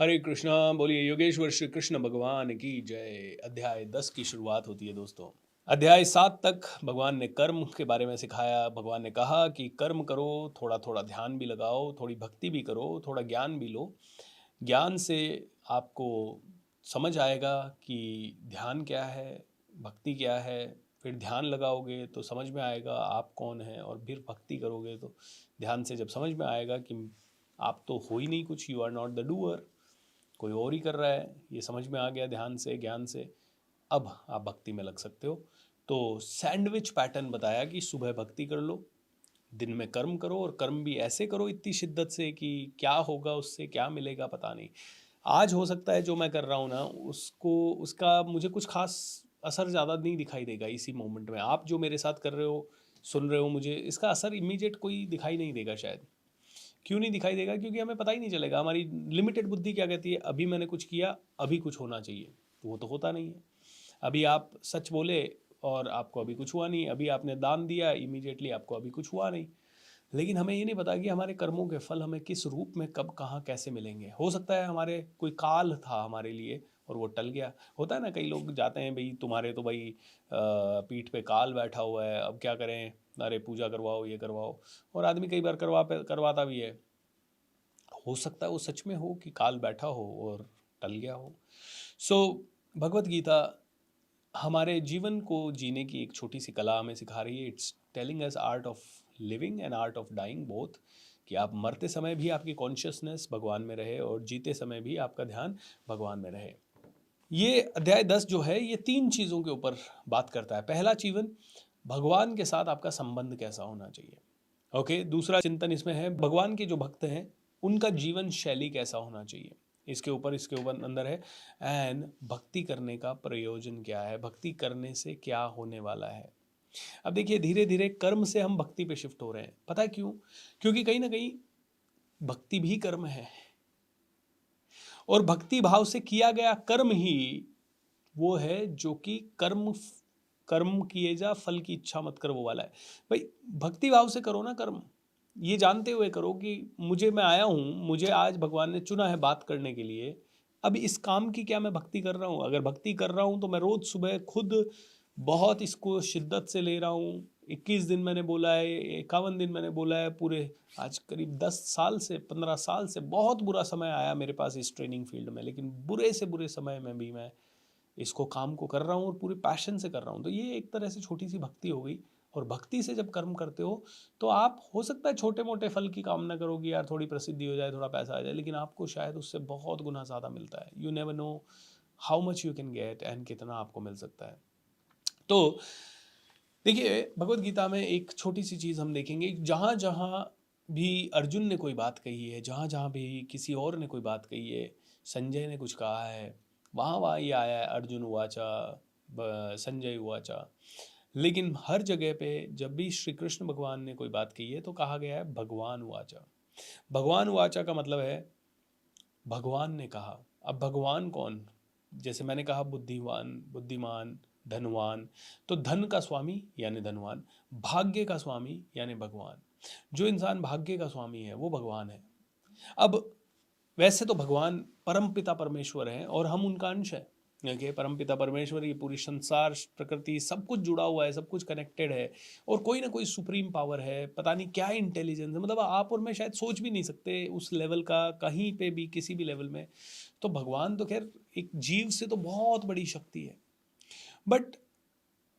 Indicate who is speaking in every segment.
Speaker 1: हरे कृष्णा। बोलिए योगेश्वर श्री कृष्ण भगवान की जय। अध्याय 10 की शुरुआत होती है दोस्तों। अध्याय 7 तक भगवान ने कर्म के बारे में सिखाया। भगवान ने कहा कि कर्म करो, थोड़ा थोड़ा ध्यान भी लगाओ, थोड़ी भक्ति भी करो, थोड़ा ज्ञान भी लो। ज्ञान से आपको समझ आएगा कि ध्यान क्या है, भक्ति क्या है। फिर ध्यान लगाओगे तो समझ में आएगा आप कौन हैं, और फिर भक्ति करोगे तो ध्यान से जब समझ में आएगा कि आप तो हो ही नहीं कुछ, you are not the doer, कोई और ही कर रहा है, ये समझ में आ गया ध्यान से, ज्ञान से। अब आप भक्ति में लग सकते हो। तो सैंडविच पैटर्न बताया कि सुबह भक्ति कर लो, दिन में कर्म करो, और कर्म भी ऐसे करो इतनी शिद्दत से कि क्या होगा, उससे क्या मिलेगा पता नहीं। आज हो सकता है जो मैं कर रहा हूँ ना, उसको उसका मुझे कुछ खास असर ज़्यादा नहीं दिखाई देगा इसी मोमेंट में। आप जो मेरे साथ कर रहे हो, सुन रहे हो मुझे, इसका असर इमीडिएट कोई दिखाई नहीं देगा शायद। क्यों नहीं दिखाई देगा? क्योंकि हमें पता ही नहीं चलेगा। हमारी लिमिटेड बुद्धि क्या कहती है, अभी मैंने कुछ किया, अभी कुछ होना चाहिए, तो वो तो होता नहीं है। अभी आप सच बोले और आपको अभी कुछ हुआ नहीं, अभी आपने दान दिया, इमीडिएटली आपको अभी कुछ हुआ नहीं। लेकिन हमें ये नहीं पता कि हमारे कर्मों के फल हमें किस रूप में, कब, कहाँ, कैसे मिलेंगे। हो सकता है हमारे कोई काल था हमारे लिए और वो टल गया। होता है ना, कई लोग जाते हैं, भाई तुम्हारे तो भाई पीठ पे काल बैठा हुआ है, अब क्या करें, अरे पूजा करवाओ, ये करवाओ। और आदमी कई बार करवाता भी है। हो सकता है वो सच में हो कि काल बैठा हो और टल गया हो। सो भगवत गीता हमारे जीवन को जीने की एक छोटी सी कला हमें सिखा रही है। It's telling us art of living and art of dying both, कि आप मरते समय भी आपकी कॉन्शियसनेस भगवान में रहे और जीते समय भी आपका ध्यान भगवान में रहे। ये अध्याय 10 जो है, ये 3 चीज़ों के ऊपर बात करता है। पहला जीवन, भगवान के साथ आपका संबंध कैसा होना चाहिए। ओके, दूसरा चिंतन इसमें है, भगवान के जो भक्त हैं उनका जीवन शैली कैसा होना चाहिए। इसके ऊपर अंदर है, एंड भक्ति करने का प्रयोजन क्या है, भक्ति करने से क्या होने वाला है। अब देखिए, धीरे धीरे कर्म से हम भक्ति पे शिफ्ट हो रहे हैं। पता है क्यों? क्योंकि कहीं ना कहीं भक्ति भी कर्म है, और भक्ति भाव से किया गया कर्म ही वो है जो कि कर्म कर्म किए जा, फल की इच्छा मत कर, वो वाला है। भाई, भक्ति भाव से करो ना कर्म, ये जानते हुए करो कि मैं आया हूँ, मुझे आज भगवान ने चुना है बात करने के लिए। अब इस काम की क्या मैं भक्ति कर रहा हूँ? अगर भक्ति कर रहा हूँ तो मैं रोज सुबह खुद बहुत इसको शिद्दत से ले रहा हूँ। 21 दिन मैंने बोला है, 51 दिन मैंने बोला है पूरे। आज करीब 10 साल से, 15 साल से बहुत बुरा समय आया मेरे पास इस ट्रेनिंग फील्ड में, लेकिन बुरे से बुरे समय में भी मैं इसको काम को कर रहा हूँ और पूरे पैशन से कर रहा हूँ। तो ये एक तरह से छोटी सी भक्ति हो गई। और भक्ति से जब कर्म करते हो तो आप, हो सकता है छोटे मोटे फल की कामना करोगे, यार थोड़ी प्रसिद्धि हो जाए, थोड़ा पैसा आ जाए, लेकिन आपको शायद उससे बहुत गुना ज़्यादा मिलता है। You never know how much you can get, and कितना आपको मिल सकता है। तो देखिए, भगवत गीता में एक छोटी सी चीज़ हम देखेंगे, जहाँ जहाँ भी अर्जुन ने कोई बात कही है, जहाँ जहाँ भी किसी और ने कोई बात कही है, संजय ने कुछ कहा है, वहाँ वहाँ ये आया है अर्जुन उवाचा, संजय उवाचा। लेकिन हर जगह पे जब भी श्री कृष्ण भगवान ने कोई बात कही है तो कहा गया है भगवान उवाचा। भगवान उवाचा का मतलब है भगवान ने कहा। अब भगवान कौन? जैसे मैंने कहा बुद्धिवान, बुद्धिमान, धनवान। तो धन का स्वामी यानी धनवान, भाग्य का स्वामी यानी भगवान। जो इंसान भाग्य का स्वामी है वो भगवान है। अब वैसे तो भगवान परम पिता परमेश्वर हैं और हम उनका अंश है। देखिए, परम पिता परमेश्वर, ये पूरी संसार, प्रकृति, सब कुछ जुड़ा हुआ है, सब कुछ कनेक्टेड है। और कोई ना कोई सुप्रीम पावर है, पता नहीं क्या इंटेलिजेंस है, मतलब आप और मैं शायद सोच भी नहीं सकते उस लेवल का, कहीं पे भी किसी भी लेवल में। तो भगवान तो खैर एक जीव से तो बहुत बड़ी शक्ति है। बट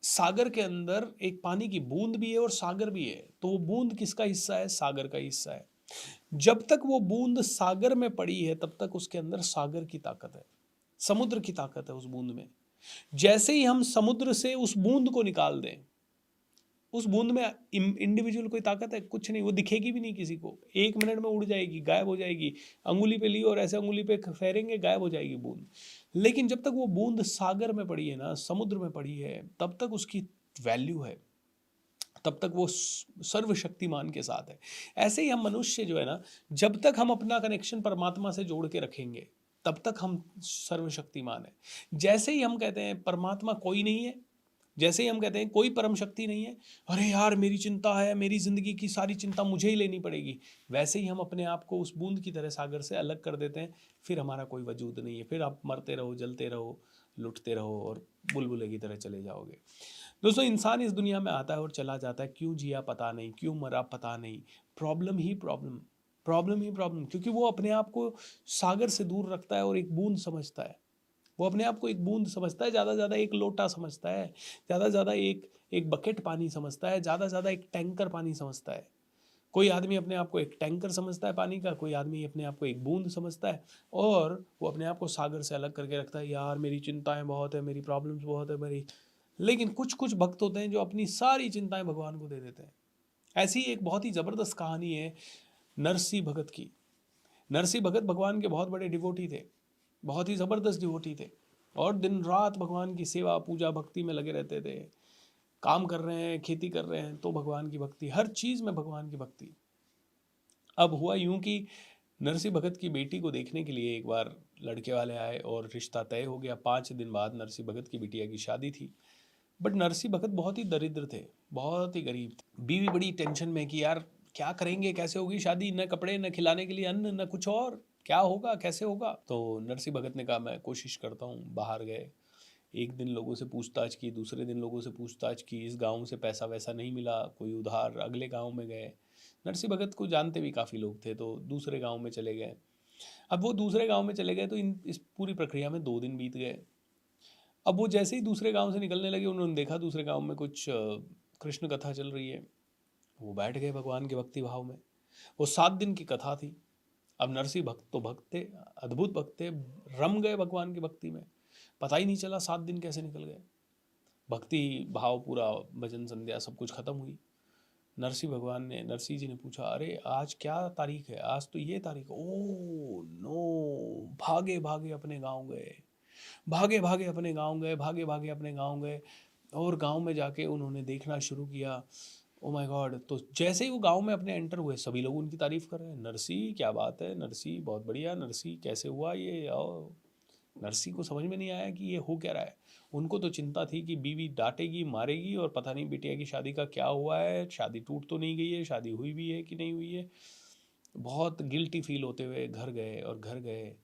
Speaker 1: सागर के अंदर एक पानी की बूंद भी है और सागर भी है। तो वो बूंद किसका हिस्सा है? सागर का हिस्सा है। जब तक वो बूंद सागर में पड़ी है तब तक उसके अंदर सागर की ताकत है, समुद्र की ताकत है उस बूंद में। जैसे ही हम समुद्र से उस बूंद को निकाल दें, उस बूंद में इंडिविजुअल कोई ताकत है? कुछ नहीं। वो दिखेगी भी नहीं किसी को, 1 मिनट में उड़ जाएगी, गायब हो जाएगी। अंगुली पे ली और ऐसे अंगुली पे फेरेंगे, गायब हो जाएगी बूंद। लेकिन जब तक वो बूंद सागर में पड़ी है ना, समुद्र में पड़ी है, तब तक उसकी वैल्यू है, तब तक वो सर्वशक्तिमान के साथ है। ऐसे ही हम मनुष्य जो है ना, जब तक हम अपना कनेक्शन परमात्मा से जोड़ के रखेंगे तब तक हम सर्वशक्तिमान है। जैसे ही हम कहते हैं परमात्मा कोई नहीं है, जैसे ही हम कहते हैं कोई परम शक्ति नहीं है, अरे यार मेरी चिंता है, मेरी ज़िंदगी की सारी चिंता मुझे ही लेनी पड़ेगी, वैसे ही हम अपने आप को उस बूंद की तरह सागर से अलग कर देते हैं। फिर हमारा कोई वजूद नहीं है, फिर आप मरते रहो, जलते रहो, लुटते रहो और बुलबुले की तरह चले जाओगे। दोस्तों, इंसान इस दुनिया में आता है और चला जाता है, क्यों जिया पता नहीं, क्यों मरा पता नहीं। प्रॉब्लम ही प्रॉब्लम, प्रॉब्लम ही प्रॉब्लम, क्योंकि वो अपने आप को सागर से दूर रखता है और एक बूंद समझता है। वो अपने आप को एक बूंद समझता है, ज़्यादा से ज़्यादा एक लोटा समझता है, ज़्यादा से ज़्यादा एक एक बकेट पानी समझता है, ज़्यादा से ज़्यादा एक टैंकर पानी समझता है। कोई आदमी अपने आप को एक टैंकर समझता है पानी का, कोई आदमी अपने आप को एक बूंद समझता है, और वो अपने आप को सागर से अलग करके रखता है। यार मेरी चिंताएं बहुत है, मेरी प्रॉब्लम्स बहुत है मेरी। लेकिन कुछ कुछ भक्त होते हैं जो अपनी सारी चिंताएं भगवान को दे देते हैं। ऐसी एक बहुत ही ज़बरदस्त कहानी है नरसी भगत की। नरसी भगत भगवान के बहुत बड़े डिवोटी थे, बहुत ही ज़बरदस्त डिवोटी थे, और दिन रात भगवान की सेवा पूजा भक्ति में लगे रहते थे। काम कर रहे हैं, खेती कर रहे हैं तो भगवान की भक्ति, हर चीज़ में भगवान की भक्ति। अब हुआ यूं कि नरसी भगत की बेटी को देखने के लिए एक बार लड़के वाले आए और रिश्ता तय हो गया। 5 दिन बाद नरसी भगत की बिटिया की शादी थी। बट नरसी भगत बहुत ही दरिद्र थे, बहुत ही गरीब थे। बीवी बड़ी टेंशन में कि यार क्या करेंगे, कैसे होगी शादी, न कपड़े, न खिलाने के लिए अन्न, न कुछ और, क्या होगा, कैसे होगा। तो नरसी भगत ने कहा मैं कोशिश करता हूँ। बाहर गए, एक दिन लोगों से पूछताछ की, दूसरे दिन लोगों से पूछताछ की, इस गांव से पैसा वैसा नहीं मिला, कोई उधार, अगले गांव में गए। नरसी भगत को जानते भी काफ़ी लोग थे तो दूसरे गांव में चले गए। अब वो दूसरे गांव में चले गए तो इस पूरी प्रक्रिया में 2 दिन बीत गए। अब वो जैसे ही दूसरे गांव से निकलने लगे, उन्होंने देखा दूसरे गांव में कुछ कृष्ण कथा चल रही है। वो बैठ गए भगवान के भक्ति भाव में। वो 7 दिन की कथा थी। अब नरसिंह भक्त तो भक्त थे, अद्भुत भक्त थे, रम गए भगवान की भक्ति में। पता ही नहीं चला 7 दिन कैसे निकल गए। भक्ति भाव पूरा, भजन संध्या सब कुछ खत्म हुई। नरसिंह जी ने पूछा, अरे आज क्या तारीख है, आज तो ये तारीख, ओ नो। भागे भागे अपने गांव गए, भागे भागे अपने गांव गए, भागे भागे अपने गांव गए, और गांव में जाके उन्होंने देखना शुरू किया। Oh my God. तो जैसे ही वो गांव में अपने एंटर हुए, सभी लोग उनकी तारीफ कर रहे हैं, नरसी क्या बात है, नरसी बहुत बढ़िया, नरसी कैसे हुआ ये, आओ। नरसी को समझ में नहीं आया कि ये हो क्या रहा है। उनको तो चिंता थी कि बीवी डांटेगी, मारेगी, और पता नहीं बिटिया की शादी का क्या हुआ है, शादी टूट तो नहीं गई है, शादी हुई भी है कि नहीं हुई है। बहुत गिल्टी फील होते हुए घर गए, और घर गए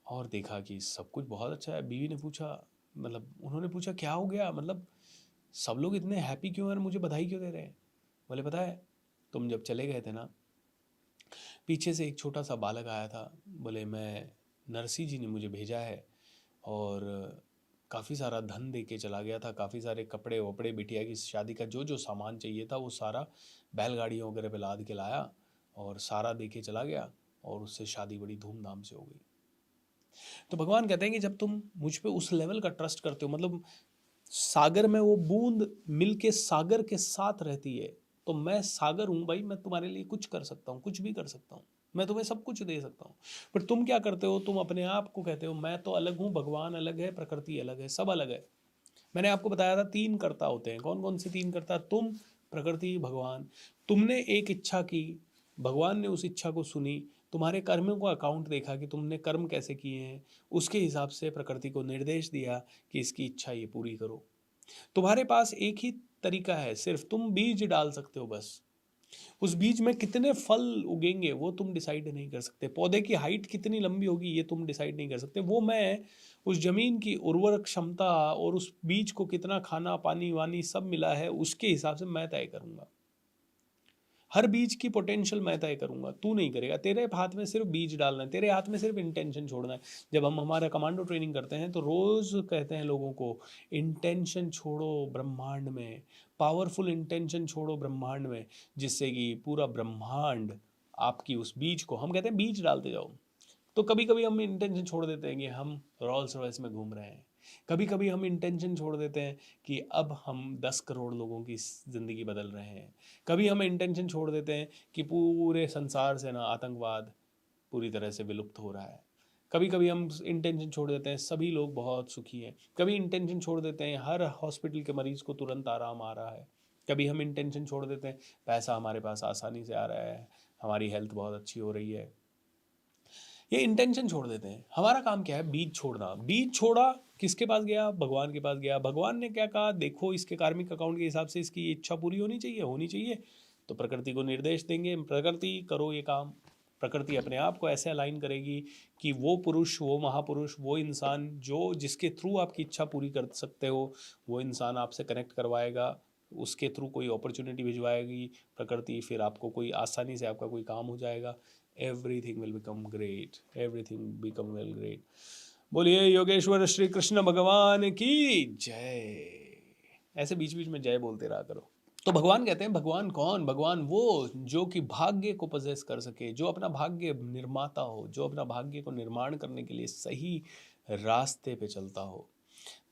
Speaker 1: और देखा कि सब कुछ बहुत अच्छा है। बीवी ने पूछा, मतलब उन्होंने पूछा क्या हो गया, मतलब सब लोग इतने हैप्पी क्यों हैं, मुझे बधाई क्यों दे रहे हैं। बोले पता है, तुम जब चले गए थे ना, पीछे से एक छोटा सा बालक आया था। बोले मैं, नरसी जी ने मुझे भेजा है, और काफ़ी सारा धन दे के चला गया था, काफ़ी सारे कपड़े वपड़े, बिटिया की शादी का जो जो सामान चाहिए था वो सारा बैलगाड़ियों वगैरह पे लाद के लाया, और सारा दे के चला गया, और उससे शादी बड़ी धूमधाम से हो गई। तो भगवान कहते हैं कि जब तुम मुझ पे उस लेवल का ट्रस्ट करते हो, मतलब सागर में वो बूंद मिल के सागर के साथ रहती है, तो मैं सागर हूँ भाई, मैं तुम्हारे लिए कुछ कर सकता हूँ, कुछ भी कर सकता हूँ, मैं तुम्हें सब कुछ दे सकता हूँ। पर तुम क्या करते हो, तुम अपने आप को कहते हो मैं तो अलग हूँ, भगवान अलग है, प्रकृति अलग है, सब अलग है। मैंने आपको बताया था 3 कर्ता होते हैं। कौन कौन से 3 कर्ता? तुम, प्रकृति, भगवान। तुमने एक इच्छा की, भगवान ने उस इच्छा को सुनी, तुम्हारे कर्मों का अकाउंट देखा कि तुमने कर्म कैसे किए हैं, उसके हिसाब से प्रकृति को निर्देश दिया कि इसकी इच्छा ये पूरी करो। तुम्हारे पास एक ही तरीका है, सिर्फ तुम बीज डाल सकते हो बस। उस बीज में कितने फल उगेंगे वो तुम डिसाइड नहीं कर सकते, पौधे की हाइट कितनी लंबी होगी ये तुम डिसाइड नहीं कर सकते। वो मैं उस जमीन की उर्वरक क्षमता और उस बीज को कितना खाना पानी वानी सब मिला है उसके हिसाब से मैं तय करूंगा। हर बीज की पोटेंशियल मैं तय करूंगा, तू नहीं करेगा। तेरे हाथ में सिर्फ बीज डालना है, तेरे हाथ में सिर्फ इंटेंशन छोड़ना है। जब हम हमारा कमांडो ट्रेनिंग करते हैं तो रोज कहते हैं लोगों को, इंटेंशन छोड़ो ब्रह्मांड में, पावरफुल इंटेंशन छोड़ो ब्रह्मांड में, जिससे कि पूरा ब्रह्मांड आपकी उस बीज को, हम कहते हैं बीज डालते जाओ। तो कभी कभी हम इंटेंशन छोड़ देते हैं कि हम रॉल्स रॉयस में घूम रहे हैं, कभी कभी हम इंटेंशन छोड़ देते हैं कि अब हम 10 करोड़ लोगों की ज़िंदगी बदल रहे हैं, कभी हम इंटेंशन छोड़ देते हैं कि पूरे संसार से ना आतंकवाद पूरी तरह से विलुप्त हो रहा है, कभी कभी हम इंटेंशन छोड़ देते हैं सभी लोग बहुत सुखी हैं, कभी इंटेंशन छोड़ देते हैं हर हॉस्पिटल के मरीज़ को तुरंत आराम आ रहा है, कभी हम इंटेंशन छोड़ देते हैं पैसा हमारे पास आसानी से आ रहा है, हमारी हेल्थ बहुत अच्छी हो रही है। ये इंटेंशन छोड़ देते हैं। हमारा काम क्या है? बीज छोड़ना। बीज छोड़ा, किसके पास गया? भगवान के पास गया। भगवान ने क्या कहा? देखो इसके कार्मिक अकाउंट के हिसाब से इसकी ये इच्छा पूरी होनी चाहिए, होनी चाहिए। तो प्रकृति को निर्देश देंगे, प्रकृति करो ये काम। प्रकृति अपने आप को ऐसे अलाइन करेगी कि वो पुरुष, वो महापुरुष, वो इंसान जो जिसके थ्रू आपकी इच्छा पूरी कर सकते हो, वो इंसान आपसे कनेक्ट करवाएगा, उसके थ्रू कोई अपॉर्चुनिटी भिजवाएगी प्रकृति, फिर आपको कोई आसानी से आपका कोई काम हो जाएगा। Everything will become great, everything become well great. बोलिए योगेश्वर श्री कृष्ण भगवान की जय। ऐसे बीच बीच में जय बोलते रहा करो। तो भगवान कहते हैं, भगवान कौन? भगवान वो जो कि भाग्य को पजेस कर सके, जो अपना भाग्य निर्माता हो, जो अपना भाग्य को निर्माण करने के लिए सही रास्ते पे चलता हो।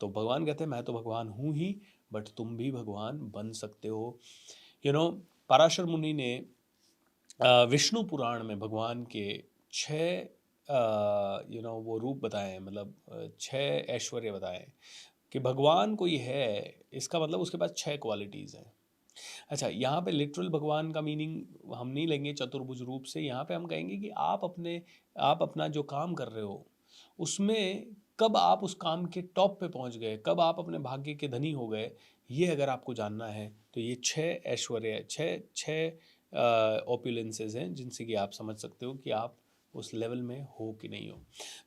Speaker 1: तो भगवान कहते हैं मैं तो भगवान हूँ ही, बट तुम भी भगवान बन सकते हो। पराशर मुनि ने विष्णु पुराण में भगवान के 6 वो रूप बताए हैं, मतलब 6 ऐश्वर्य बताए हैं कि भगवान कोई है, इसका मतलब उसके पास 6 क्वालिटीज़ हैं। अच्छा, यहाँ पे लिटरल भगवान का मीनिंग हम नहीं लेंगे चतुर्भुज रूप से। यहाँ पे हम कहेंगे कि आप अपना जो काम कर रहे हो उसमें कब आप उस काम के टॉप पे पहुँच गए, कब आप अपने भाग्य के धनी हो गए, ये अगर आपको जानना है तो ये 6 ऐश्वर्य, 6 ओपुलेंसेज हैं जिनसे कि आप समझ सकते हो कि आप उस लेवल में हो कि नहीं हो।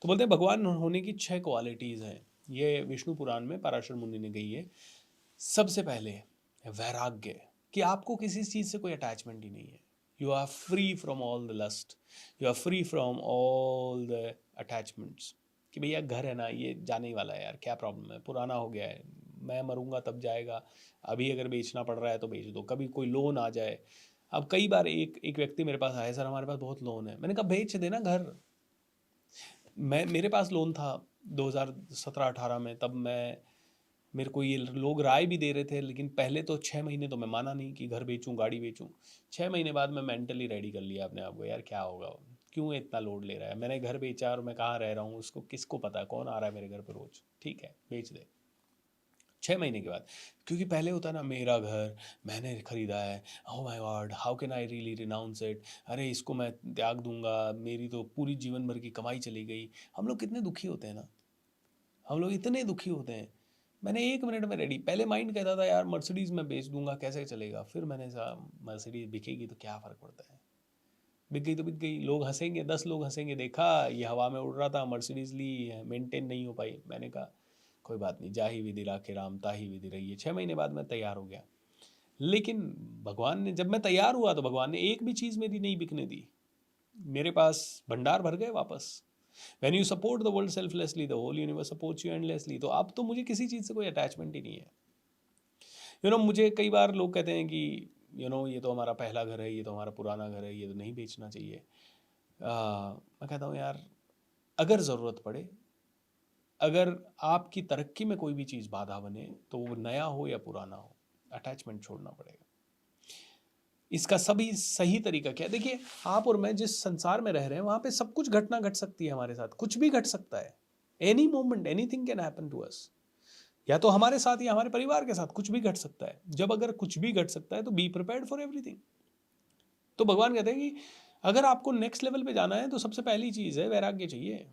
Speaker 1: तो बोलते हैं भगवान होने की 6 क्वालिटीज़ हैं, ये विष्णु पुराण में पराशर मुनि ने कही है। सबसे पहले वैराग्य, कि आपको किसी चीज़ से कोई अटैचमेंट ही नहीं है। You are free from all the lust, you are free from all the attachments, कि भैया घर है ना, ये जाने ही वाला है यार, क्या प्रॉब्लम है, पुराना हो गया है, मैं मरूंगा तब जाएगा, अभी अगर बेचना पड़ रहा है तो बेच दो, कभी कोई लोन आ जाए। अब कई बार एक व्यक्ति मेरे पास आया, सर हमारे पास बहुत लोन है। मैंने कहा बेच देना घर। मेरे पास लोन था 2017-18 में, तब मेरे को ये लोग राय भी दे रहे थे, लेकिन पहले तो 6 महीने तो मैं माना नहीं कि घर बेचूं, गाड़ी बेचूं। 6 महीने बाद मैं मेंटली रेडी कर लिया अपने आप को, यार क्या होगा, क्यों इतना लोड ले रहा है, मैंने घर बेचा और मैं कहाँ रह रहा हूँ, उसको किसको पता कौन आ रहा है मेरे घर पर रोज, ठीक है बेच दे। 6 महीने के बाद, क्योंकि पहले होता ना, मेरा घर मैंने खरीदा है, oh my God how can I really renounce it, अरे इसको मैं त्याग दूंगा, मेरी तो पूरी जीवन भर की कमाई चली गई। हम लोग कितने दुखी होते हैं ना, हम लोग इतने दुखी होते हैं। मैंने 1 मिनट में रेडी, पहले माइंड कहता था यार मर्सिडीज़ में बेच दूंगा, कैसे चलेगा, फिर मैंने कहा मर्सिडीज़ बिकेगी तो क्या फ़र्क पड़ता है, बिक गई तो बिक गई, लोग हंसेंगे, 10 लोग हंसेंगे, देखा ये हवा में उड़ रहा था, मर्सिडीज़ ली, मेंटेन नहीं हो पाई। मैंने कहा कोई बात नहीं, जा ही विधि राखे राम, ताही विधि रही है। 6 महीने बाद मैं तैयार हो गया। लेकिन भगवान ने, जब मैं तैयार हुआ तो भगवान ने एक भी चीज़ मेरी नहीं बिकने दी, मेरे पास भंडार भर गए वापस। When you support the world selflessly, the whole universe supports you endlessly। तो अब तो मुझे किसी चीज़ से कोई अटैचमेंट ही नहीं है। मुझे कई बार लोग कहते हैं कि ये तो हमारा पहला घर है, ये तो हमारा पुराना घर है, ये तो नहीं बेचना चाहिए। मैं कहता हूँ यार, अगर ज़रूरत पड़े, अगर आपकी तरक्की में कोई भी चीज़ बाधा बने, तो वो नया हो या पुराना हो, अटैचमेंट छोड़ना पड़ेगा। इसका सभी सही तरीका क्या है? देखिए, आप और मैं जिस संसार में रह रहे हैं वहाँ पे सब कुछ घटना घट सकती है हमारे साथ, कुछ भी घट सकता है। Any moment anything can happen to us, या तो हमारे साथ या हमारे परिवार के साथ कुछ भी घट सकता है। जब अगर कुछ भी घट सकता है तो बी प्रिपेयर्ड फॉर एवरीथिंग। तो भगवान कहते हैं कि अगर आपको नेक्स्ट लेवल पे जाना है तो सबसे पहली चीज़ है वैराग्य चाहिए।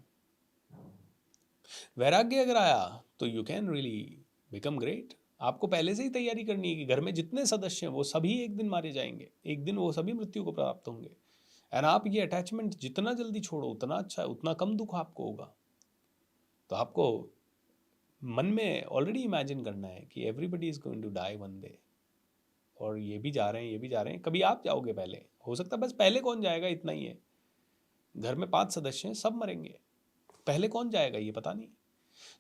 Speaker 1: वैराग्य अगर आया तो you can really become great. आपको पहले से ही तैयारी करनी है कि घर में जितने सदस्य हैं वो सभी एक दिन मारे जाएंगे, एक दिन वो सभी मृत्यु को प्राप्त होंगे। एंड आप ये अटैचमेंट जितना जल्दी छोड़ो उतना अच्छा है, उतना कम दुख आपको होगा। तो आपको मन में ऑलरेडी इमेजिन करना है कि everybody is going to die one day, और ये भी जा रहे हैं, ये भी जा रहे हैं, कभी आप जाओगे पहले, हो सकता है बस पहले कौन जाएगा इतना ही है। घर में 5 सदस्य हैं, सब मरेंगे, पहले कौन जाएगा ये पता नहीं।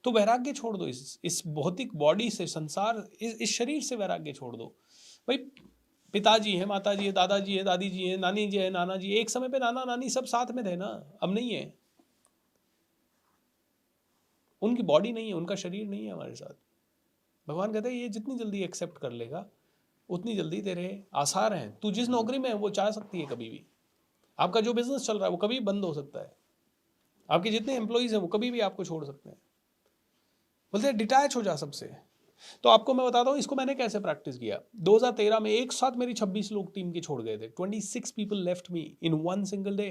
Speaker 1: तो वैराग्य छोड़ दो, इस भौतिक बॉडी से, संसार, इस शरीर से वैराग्य छोड़ दो। भाई पिताजी है, माताजी है, दादाजी है, दादी जी है, नानी जी है, नाना जी, एक समय पे नाना नानी सब साथ में थे ना, अब नहीं है। उनकी बॉडी नहीं है, उनका शरीर नहीं है हमारे साथ। भगवान कहते हैं ये जितनी जल्दी एक्सेप्ट कर लेगा उतनी जल्दी तेरे आसार हैं। तू जिस नौकरी में है वो चाह सकती है कभी भी, आपका जो बिजनेस चल रहा है वो कभी बंद हो सकता है, आपके जितने एम्प्लॉइज हैं वो कभी भी आपको छोड़ सकते हैं। बोलते हैं डिटैच हो जा सबसे। तो आपको मैं बताता हूँ इसको मैंने कैसे प्रैक्टिस किया। 2013 में एक साथ मेरी 26 लोग टीम के छोड़ गए थे। 26 people left me in one single day.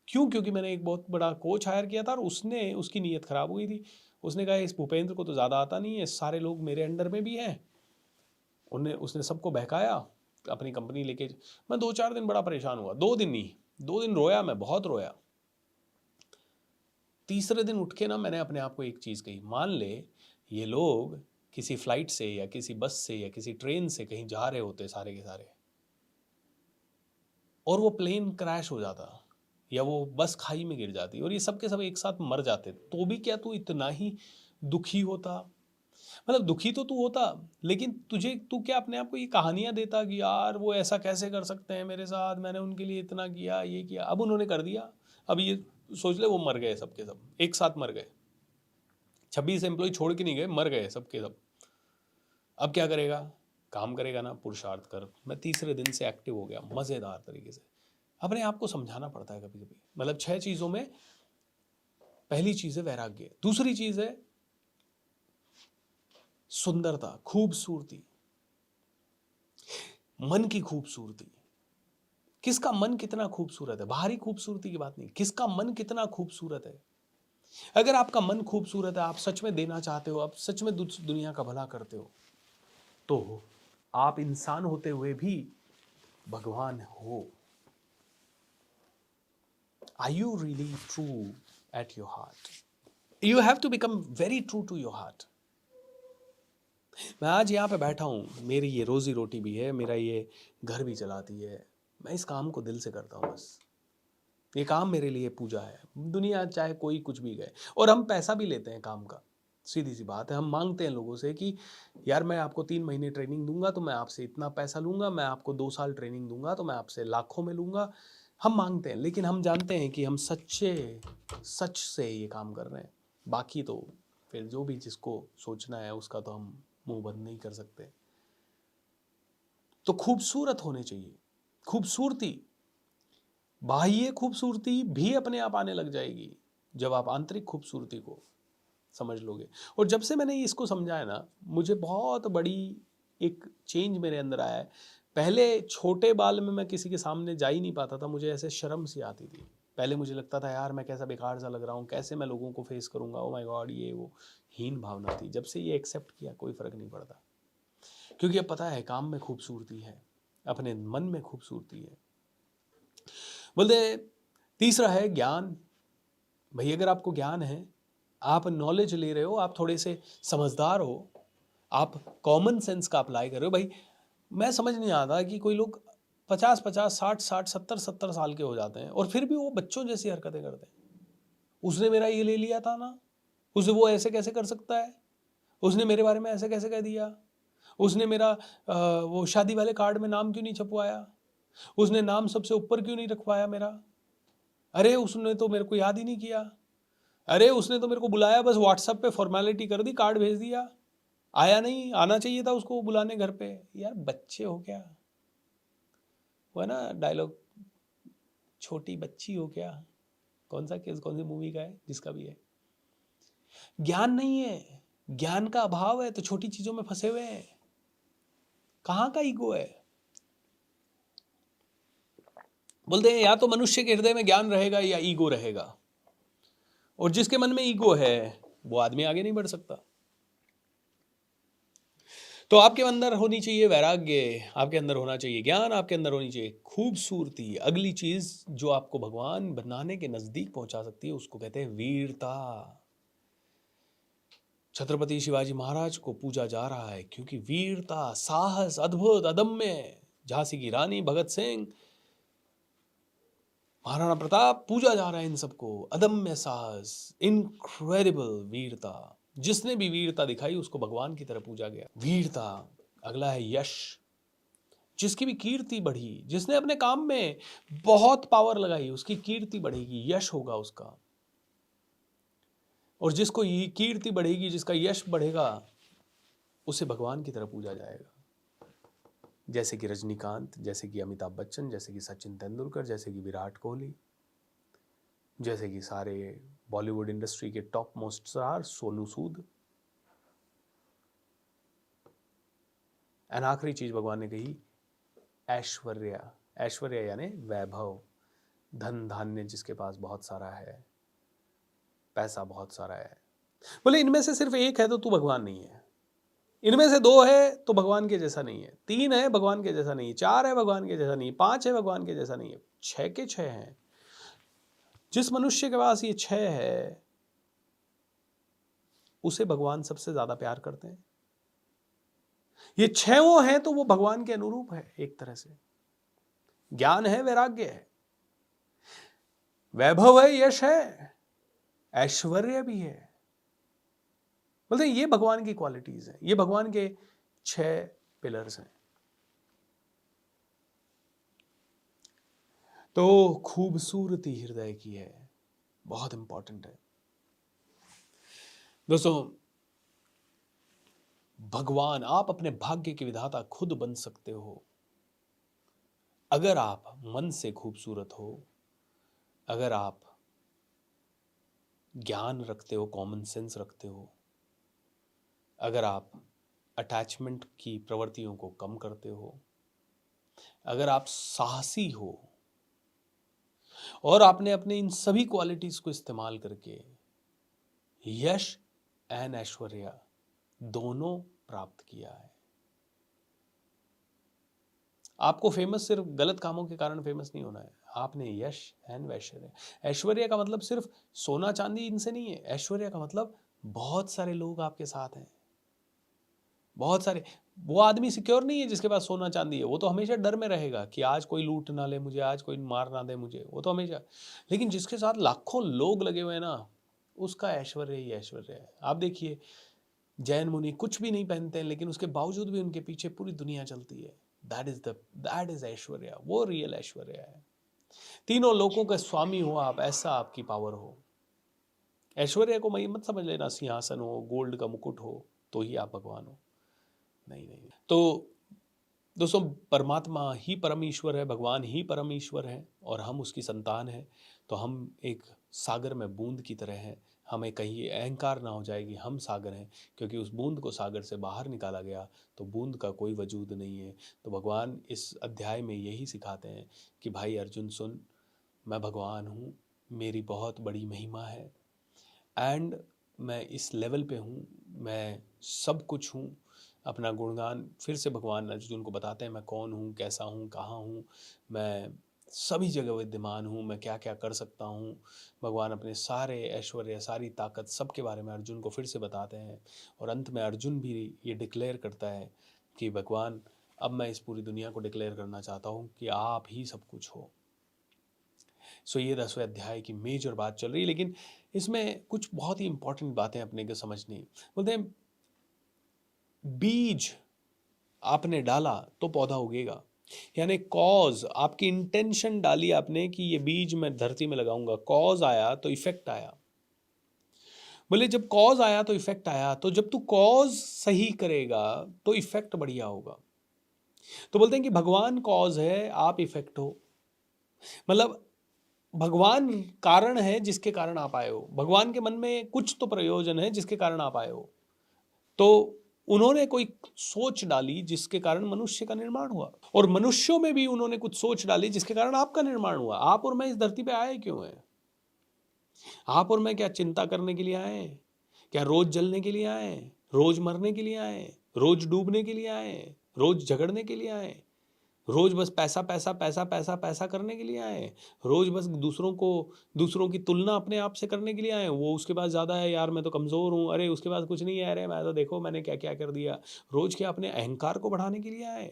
Speaker 1: क्यों? क्योंकि मैंने एक बहुत बड़ा कोच हायर किया था और उसने उसकी नीयत ख़राब हो गई थी। उसने कहा इस भूपेंद्र को तो ज़्यादा आता नहीं है, सारे लोग मेरे अंडर में भी हैं। उसने सबको बहकाया, अपनी कंपनी लेके। मैं 2-4 दिन बड़ा परेशान हुआ, 2 दिन नहीं, 2 दिन रोया, मैं बहुत रोया। तीसरे दिन उठ के ना मैंने अपने आप को एक चीज़ कही, मान ले ये लोग किसी फ्लाइट से या किसी बस से या किसी ट्रेन से कहीं जा रहे होते सारे के सारे, और वो प्लेन क्रैश हो जाता या वो बस खाई में गिर जाती और ये सब के सब एक साथ मर जाते, तो भी क्या तू इतना ही दुखी होता? मतलब दुखी तो तू होता, लेकिन तू क्या अपने आप को ये कहानियां देता कि यार वो ऐसा कैसे कर सकते हैं मेरे साथ, मैंने उनके लिए इतना किया, ये किया, अब उन्होंने कर दिया, अब ये सोच ले वो मर गए, सब के सब एक साथ मर गए, 26 एम्प्लॉय छोड़ के नहीं गए, मर गए सब के सब। अब क्या करेगा? काम करेगा ना, पुरुषार्थ कर। मैं तीसरे दिन से एक्टिव हो गया मज़ेदार तरीके से। अपने आप को समझाना पड़ता है कभी कभी। मतलब 6 चीज़ों में पहली चीज़ है वैराग्य, दूसरी चीज़ है सुंदरता, खूबसूरती, मन की खूबसूरती। किसका मन कितना खूबसूरत है, बाहरी खूबसूरती की बात नहीं, किसका मन कितना खूबसूरत है। अगर आपका मन खूबसूरत है, आप सच में देना चाहते हो, आप सच में दुनिया का भला करते हो, तो आप इंसान होते हुए भी भगवान हो। Are you really true at your heart? You have to become very true to your heart. मैं आज यहाँ पे बैठा हूँ, मेरी ये रोजी रोटी भी है, मेरा ये घर भी चलाती है, मैं इस काम को दिल से करता हूँ बस। ये काम मेरे लिए पूजा है। दुनिया चाहे कोई कुछ भी कहे, और हम पैसा भी लेते हैं काम का, सीधी सी बात है। हम मांगते हैं लोगों से कि यार मैं आपको 3 महीने ट्रेनिंग दूंगा तो मैं आपसे इतना पैसा लूंगा, मैं आपको 2 साल ट्रेनिंग दूंगा तो मैं आपसे लाखों में लूंगा। हम मांगते हैं, लेकिन हम जानते हैं कि हम सच से ये काम कर रहे हैं। बाकी तो फिर जो भी जिसको सोचना है उसका तो हम मुंह बंद नहीं कर सकते। तो खूबसूरत होने चाहिए। खूबसूरती, बाह्य खूबसूरती भी अपने आप आने लग जाएगी जब आप आंतरिक खूबसूरती को समझ लोगे। और जब से मैंने इसको समझा है ना, मुझे बहुत बड़ी एक चेंज मेरे अंदर आया है। पहले छोटे बाल में मैं किसी के सामने जा ही नहीं पाता था, मुझे ऐसे शर्म सी आती थी। पहले मुझे लगता था यार मैं कैसा बेकार सा लग रहा हूँ, कैसे मैं लोगों को फेस करूँगा, ओ माय गॉड, ये वो हीन भावना थी। जब से ये एक्सेप्ट किया, कोई फ़र्क नहीं पड़ता, क्योंकि अब पता है काम में खूबसूरती है, अपने मन में खूबसूरती है। बोलते तीसरा है ज्ञान। भाई अगर आपको ज्ञान है, आप नॉलेज ले रहे हो, आप थोड़े से समझदार हो, आप कॉमन सेंस का अप्लाई कर रहे हो। भाई मैं समझ नहीं आता कि कोई लोग 50-50, 60-60, 70-70 साल के हो जाते हैं और फिर भी वो बच्चों जैसी हरकतें करते हैं। उसने मेरा ये ले लिया था ना, उसे वो ऐसे कैसे कर सकता है, उसने मेरे बारे में ऐसे कैसे कह दिया, उसने मेरा वो शादी वाले कार्ड में नाम क्यों नहीं छपवाया, उसने नाम सबसे ऊपर क्यों नहीं रखवाया मेरा, अरे उसने तो मेरे को याद ही नहीं किया, अरे उसने तो मेरे को बुलाया बस व्हाट्सएप पे फॉर्मेलिटी कर दी, कार्ड भेज दिया, आया नहीं, आना चाहिए था उसको बुलाने घर पे। यार बच्चे हो क्या? वो है ना डायलॉग, छोटी बच्ची हो क्या? कौन सा केस, कौन सी मूवी का है, जिसका भी है। ज्ञान नहीं है, ज्ञान का अभाव है तो छोटी चीजों में फंसे हुए हैं। कहाँ का ईगो है? बोलते हैं या तो मनुष्य के हृदय में ज्ञान रहेगा या ईगो रहेगा, और जिसके मन में ईगो है वो आदमी आगे नहीं बढ़ सकता। तो आपके अंदर होनी चाहिए वैराग्य, आपके अंदर होना चाहिए ज्ञान, आपके अंदर होनी चाहिए खूबसूरती। अगली चीज जो आपको भगवान बनाने के नजदीक पहुंचा सकती है उसको कहते हैं वीरता। छत्रपति शिवाजी महाराज को पूजा जा रहा है क्योंकि वीरता, साहस, अद्भुत, अदम्य। झांसी की रानी, भगत सिंह, महाराणा प्रताप, पूजा जा रहा है इन सबको। अदम्य साहस, इनक्रेडिबल वीरता। जिसने भी वीरता दिखाई उसको भगवान की तरह पूजा गया। वीरता। अगला है यश। जिसकी भी कीर्ति बढ़ी, जिसने अपने काम में बहुत पावर लगाई, उसकी कीर्ति बढ़ेगी, यश होगा उसका। और जिसको ये कीर्ति बढ़ेगी, जिसका यश बढ़ेगा, उसे भगवान की तरह पूजा जाएगा। जैसे कि रजनीकांत, जैसे कि अमिताभ बच्चन, जैसे कि सचिन तेंदुलकर, जैसे कि विराट कोहली, जैसे कि सारे बॉलीवुड इंडस्ट्री के top most star, Sonu Sood. And आखिरी चीज भगवान ने कही, ऐश्वर्या। ऐश्वर्या यानी वैभव। धन धान्य जिसके पास बहुत सारा है, पैसा बहुत सारा है, बोले इनमें से सिर्फ एक है तो तू भगवान नहीं है, इनमें से दो है तो भगवान के जैसा नहीं है, तीन है भगवान के जैसा नहीं है, चार है भगवान के जैसा नहीं है, पांच है भगवान के जैसा नहीं है, छह के छह हैं। जिस मनुष्य के पास ये छह है उसे भगवान सबसे ज्यादा प्यार करते हैं। ये छह वो हैं तो वो भगवान के अनुरूप है। एक तरह से ज्ञान है, वैराग्य है, वैभव है, यश है, ऐश्वर्य भी है। बोलते ये भगवान की क्वालिटीज हैं, ये भगवान के छह पिलर्स हैं। तो खूबसूरती हृदय की है, बहुत इंपॉर्टेंट है दोस्तों। भगवान, आप अपने भाग्य के विधाता खुद बन सकते हो अगर आप मन से खूबसूरत हो, अगर आप ज्ञान रखते हो, कॉमन सेंस रखते हो, अगर आप अटैचमेंट की प्रवृत्तियों को कम करते हो, अगर आप साहसी हो और आपने अपने इन सभी क्वालिटीज को इस्तेमाल करके यश एंड ऐश्वर्य दोनों प्राप्त किया है। आपको फेमस सिर्फ गलत कामों के कारण फेमस नहीं होना है, आपने यश एंड ऐश्वर्य। ऐश्वर्य का मतलब सिर्फ सोना चांदी इनसे नहीं है, ऐश्वर्य का मतलब बहुत सारे लोग आपके साथ हैं, बहुत सारे। वो आदमी सिक्योर नहीं है जिसके पास सोना चांदी है, वो तो हमेशा डर में रहेगा कि आज कोई लूट ना ले मुझे, आज कोई मार ना दे मुझे, वो तो हमेशा। लेकिन जिसके साथ लाखों लोग लगे हुए हैं ना, उसका ऐश्वर्य ही ऐश्वर्य है। आप देखिए जैन मुनि कुछ भी नहीं पहनते हैं लेकिन उसके बावजूद भी उनके पीछे पूरी दुनिया चलती है। दैट इज ऐश्वर्य, वो रियल ऐश्वर्य है। तीनों लोगों का स्वामी हो आप, ऐसा आपकी पावर हो। ऐश्वर्य को मत समझ लेना सिंहासन हो, गोल्ड का मुकुट हो तो ही आप भगवान हो, नहीं नहीं। तो दोस्तों परमात्मा ही परम ईश्वर है, भगवान ही परम ईश्वर है और हम उसकी संतान हैं। तो हम एक सागर में बूंद की तरह हैं। हमें कहीं अहंकार ना हो जाए कि हम सागर हैं, क्योंकि उस बूंद को सागर से बाहर निकाला गया तो बूंद का कोई वजूद नहीं है। तो भगवान इस अध्याय में यही सिखाते हैं कि भाई अर्जुन सुन, मैं भगवान हूँ, मेरी बहुत बड़ी महिमा है एंड मैं इस लेवल पे हूँ, मैं सब कुछ हूँ। अपना गुणगान फिर से भगवान अर्जुन को बताते हैं, मैं कौन हूँ, कैसा हूँ, कहाँ हूँ, मैं सभी जगह विद्यमान हूँ, मैं क्या क्या कर सकता हूँ। भगवान अपने सारे ऐश्वर्य, सारी ताकत, सब के बारे में अर्जुन को फिर से बताते हैं। और अंत में अर्जुन भी ये डिक्लेयर करता है कि भगवान अब मैं इस पूरी दुनिया को डिक्लेयर करना चाहता हूँ कि आप ही सब कुछ हो। सो ये 10वें अध्याय की मेजर बात चल रही है, लेकिन इसमें कुछ बहुत ही इंपॉर्टेंट बातें अपने को समझनी। बोलते हैं बीज आपने डाला तो पौधा उगेगा, यानी कॉज, आपकी इंटेंशन डाली आपने कि ये बीज मैं धरती में लगाऊंगा, कॉज आया तो इफेक्ट आया। बोले जब कॉज आया तो इफेक्ट आया, तो जब तू कॉज सही करेगा तो इफेक्ट बढ़िया होगा। तो बोलते हैं कि भगवान कॉज है, आप इफेक्ट हो। मतलब भगवान कारण है जिसके कारण आप आए हो, भगवान के मन में कुछ तो प्रयोजन है जिसके कारण आप आए हो। तो उन्होंने कोई सोच डाली जिसके कारण मनुष्य का निर्माण हुआ, और मनुष्यों में भी उन्होंने कुछ सोच डाली जिसके कारण आपका निर्माण हुआ। आप और मैं इस धरती पे आए क्यों हैं? आप और मैं क्या चिंता करने के लिए आए हैं? क्या रोज जलने के लिए आए हैं? रोज मरने के लिए आए हैं? रोज डूबने के लिए आए हैं? रोज झगड़ने के लिए आए हैं? रोज बस पैसा पैसा पैसा पैसा पैसा करने के लिए आए हैं? रोज बस दूसरों की तुलना अपने आप से करने के लिए आए हैं? वो उसके पास ज़्यादा है यार, मैं तो कमज़ोर हूँ, अरे उसके पास कुछ नहीं है, अरे मैं तो देखो मैंने क्या क्या कर दिया। रोज क्या अपने अहंकार को बढ़ाने के लिए आए?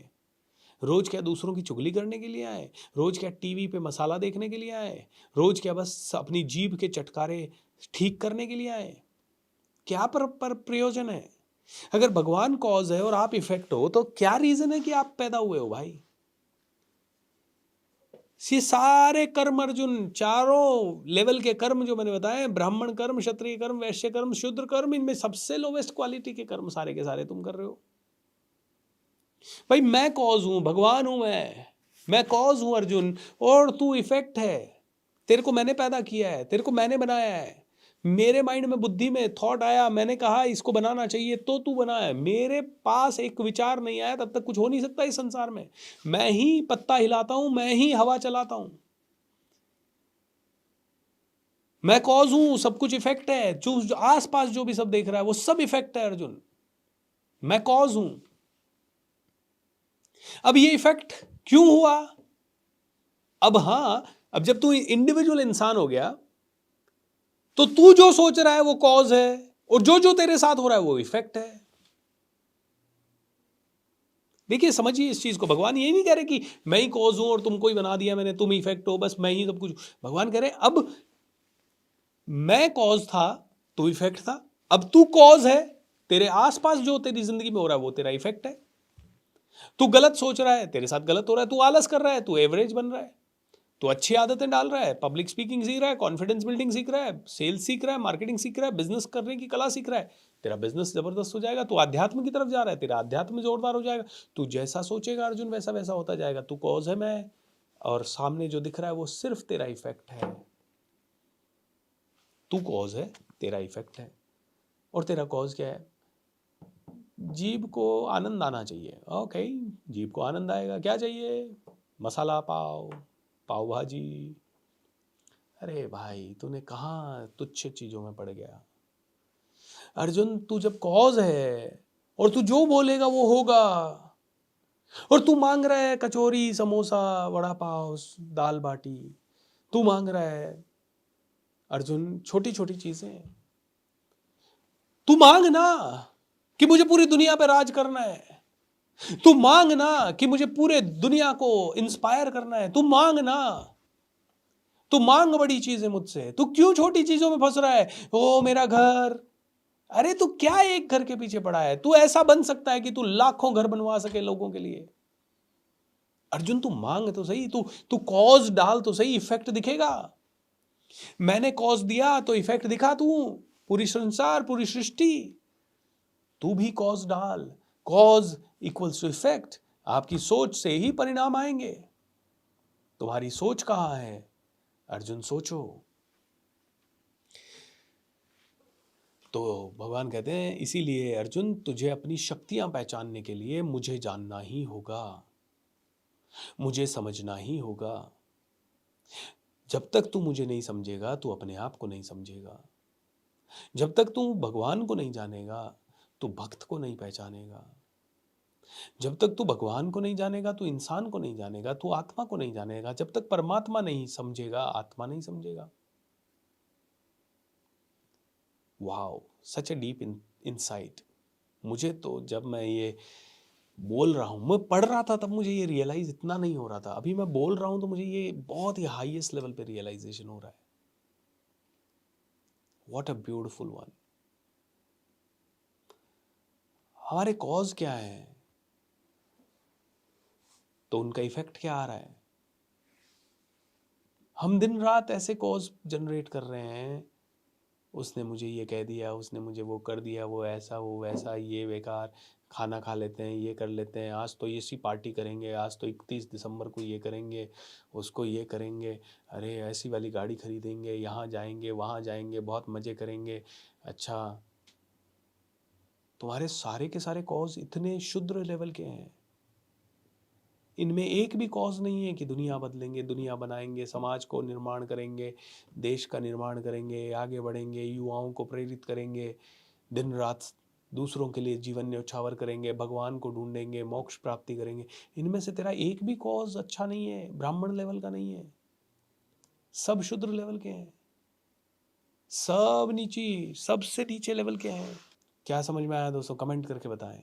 Speaker 1: रोज क्या दूसरों की चुगली करने के लिए आए? रोज क्या टीवी पे मसाला देखने के लिए आए? रोज क्या बस अपनी जीभ के चटकारे ठीक करने के लिए आए? क्या पर प्रयोजन है? अगर भगवान कॉज है और आप इफेक्ट हो तो क्या रीजन है कि आप पैदा हुए हो भाई? ये सारे कर्म अर्जुन, चारों लेवल के कर्म जो मैंने बताए, ब्राह्मण कर्म, क्षत्रिय कर्म, वैश्य कर्म, शूद्र कर्म, इनमें सबसे लोवेस्ट क्वालिटी के कर्म सारे के सारे तुम कर रहे हो। भाई मैं कॉज हूं, भगवान हूं, मैं कॉज हूं अर्जुन, और तू इफेक्ट है। तेरे को मैंने पैदा किया है, तेरे को मैंने बनाया है। मेरे माइंड में, बुद्धि में थॉट आया, मैंने कहा इसको बनाना चाहिए तो तू बना है। मेरे पास एक विचार नहीं आया तब तक कुछ हो नहीं सकता इस संसार में। मैं ही पत्ता हिलाता हूं, मैं ही हवा चलाता हूं। मैं कॉज हूं, सब कुछ इफेक्ट है, जो आसपास जो भी सब देख रहा है वो सब इफेक्ट है अर्जुन, मैं कॉज हूं। अब ये इफेक्ट क्यों हुआ? अब हां, अब जब तू इंडिविजुअल इंसान हो गया तो तू जो सोच रहा है वो कॉज है, और जो जो तेरे साथ हो रहा है वो इफेक्ट है। देखिए समझिए इस चीज को, भगवान ये नहीं कह रहे कि मैं ही कॉज हूं और तुमको ही बना दिया मैंने, तुम इफेक्ट हो, बस मैं ही सब कुछ। भगवान कह रहे हैं अब मैं कॉज था, तू इफेक्ट था, अब तू कॉज है, तेरे आसपास जो तेरी जिंदगी में हो रहा है वो तेरा इफेक्ट है। तू गलत सोच रहा है, तेरे साथ गलत हो रहा है, तू आलस कर रहा है, तू एवरेज बन रहा है, तू अच्छी आदतें डाल रहा है, पब्लिक स्पीकिंग सीख रहा है, कॉन्फिडेंस बिल्डिंग सीख रहा है, सेल्स सीख रहा है, मार्केटिंग सीख रहा है, बिजनेस करने की कला सीख रहा है, तेरा बिजनेस जबरदस्त हो जाएगा। तू अध्यात्म की तरफ जा रहा है, तेरा अध्यात्म जोरदार हो जाएगा। तू जैसा सोचेगा अर्जुन वैसा वैसा होता जाएगा। तू कॉज है मैं, और सामने जो दिख रहा है वो सिर्फ तेरा इफेक्ट है। तू कॉज है, तेरा इफेक्ट है। और तेरा कॉज क्या है? जीभ को आनंद आना चाहिए। ओके, जीभ को आनंद आएगा, क्या चाहिए? मसाला पाव, पाव भाजी। अरे भाई तूने कहाँ तुच्छ चीजों में पड़ गया अर्जुन। तू जब कॉज है और तू जो बोलेगा वो होगा, और तू मांग रहा है कचौरी, समोसा, वड़ा पाव, दाल बाटी, तू मांग रहा है अर्जुन छोटी छोटी चीजें। तू मांग ना कि मुझे पूरी दुनिया पे राज करना है, तू मांग ना कि मुझे पूरे दुनिया को इंस्पायर करना है, तू मांग ना, तू मांग बड़ी चीजें मुझसे। तू क्यों छोटी चीजों में फंस रहा है? ओ मेरा घर, अरे तू क्या एक घर के पीछे पड़ा है? तू ऐसा बन सकता है कि तू लाखों घर बनवा सके लोगों के लिए। अर्जुन तू मांग तो सही, तू तू कॉज डाल तो सही, इफेक्ट दिखेगा। मैंने कॉज दिया तो इफेक्ट दिखा। तू पूरी संसार, पूरी सृष्टि, तू भी कॉज डाल। Cause equals to effect. आपकी सोच से ही परिणाम आएंगे। तुम्हारी सोच कहां है अर्जुन? सोचो। तो भगवान कहते हैं इसीलिए अर्जुन तुझे अपनी शक्तियां पहचानने के लिए मुझे जानना ही होगा, मुझे समझना ही होगा। जब तक तू मुझे नहीं समझेगा तू अपने आप को नहीं समझेगा। जब तक तू भगवान को नहीं जानेगा तू भक्त को नहीं पहचानेगा। जब तक तू भगवान को नहीं जानेगा तू इंसान को नहीं जानेगा, तू आत्मा को नहीं जानेगा। जब तक परमात्मा नहीं समझेगा आत्मा नहीं समझेगा। Wow, such a deep insight. मुझे तो जब मैं ये बोल रहा हूं, मैं पढ़ रहा था तब मुझे ये रियलाइज इतना नहीं हो रहा था, अभी मैं बोल रहा हूं तो मुझे ये बहुत ही हाईएस्ट लेवल पे रियलाइजेशन हो रहा है। What a beautiful one. हमारे कॉज क्या है तो उनका इफेक्ट क्या आ रहा है? हम दिन रात ऐसे कॉज जनरेट कर रहे हैं, उसने मुझे ये कह दिया, उसने मुझे वो कर दिया, वो ऐसा वो वैसा, ये बेकार, खाना खा लेते हैं, ये कर लेते हैं, आज तो इसी पार्टी करेंगे, आज तो 31 दिसंबर को ये करेंगे, उसको ये करेंगे, अरे ऐसी वाली गाड़ी खरीदेंगे, यहाँ जाएंगे वहाँ जाएंगे, बहुत मज़े करेंगे। अच्छा, तुम्हारे सारे के सारे कॉज इतने शुद्र लेवल के हैं, इनमें एक भी कॉज नहीं है कि दुनिया बदलेंगे, दुनिया बनाएंगे, समाज को निर्माण करेंगे, देश का निर्माण करेंगे, आगे बढ़ेंगे, युवाओं को प्रेरित करेंगे, दिन रात दूसरों के लिए जीवन न्यौछावर करेंगे, भगवान को ढूंढेंगे, मोक्ष प्राप्ति करेंगे। इनमें से तेरा एक भी कॉज अच्छा नहीं है, ब्राह्मण लेवल का नहीं है, सब शूद्र लेवल के हैं, सब नीची, सबसे नीचे लेवल के हैं। क्या समझ में आया दोस्तों? कमेंट करके बताएं।